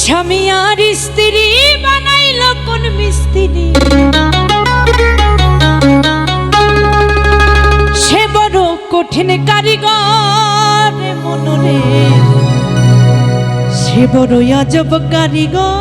স্বামী আর স্ত্রী বানাইল কোন মিস্ত্রি, সে বড় কঠিন কারিগর মনরে, সে বড় আজব কারিগর।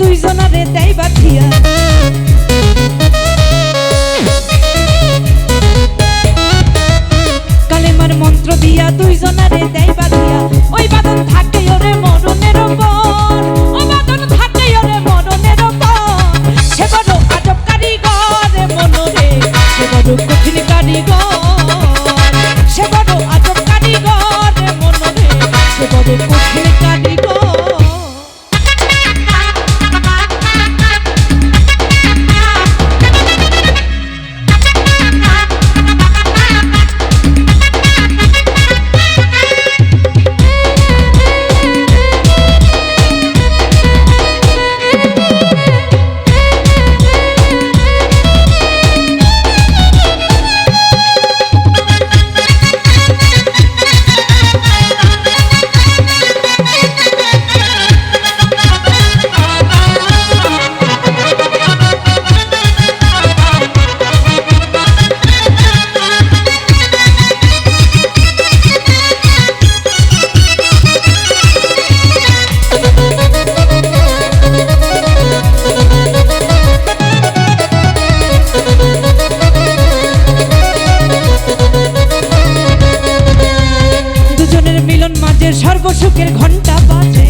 দুইজনারে দেয় বাঁধিয়া, কালেমার মন্ত্র দিয়া দুইজনারে দেয় বাঁধিয়া, ওই বাঁধন থাকে ওরে মরণের পর, ওই বাঁধন থাকে ওরে মরণের পর। সে বড় আজব কারিগর মনরে, সে বড় কঠিন কারিগর, সে বড় আজব কারিগর মনরে, সে বড় কঠিন কারিগর। সর্বসুখের ঘন্টা বাজে,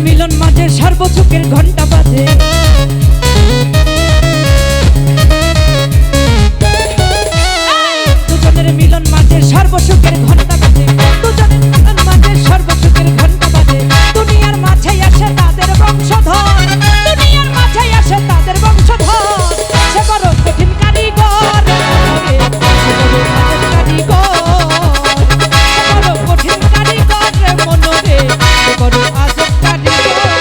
মিলন মাঝে সর্বচুকের ঘন্টা বাজে দুজনের মিলন মাঝে সর্বসুখের ঘন্টা বাজে দুজনের মিলন মাঝে সর্বসুখের ঘন্টা বাজে দুনিয়ার মাঝে আসে তাদের বংশধর দুনিয়ার মাঝে আসে তাদের বংশধর সে বড় কঠিন কারিগর কঠিন কারিগর মনোরে বড় আজব কারিগর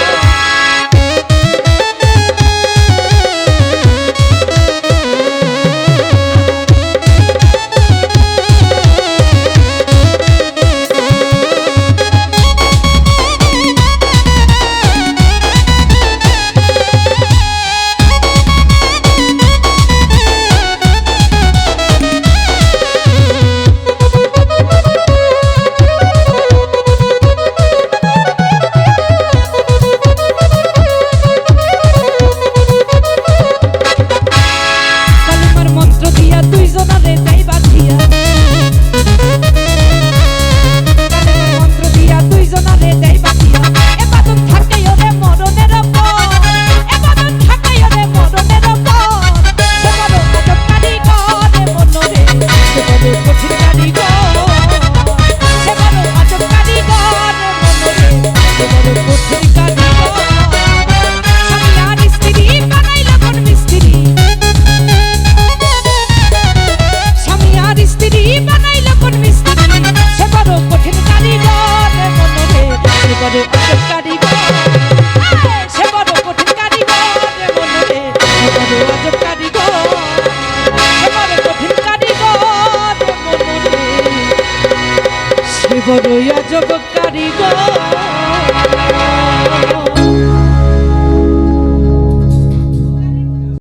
বড় আজব কারিগর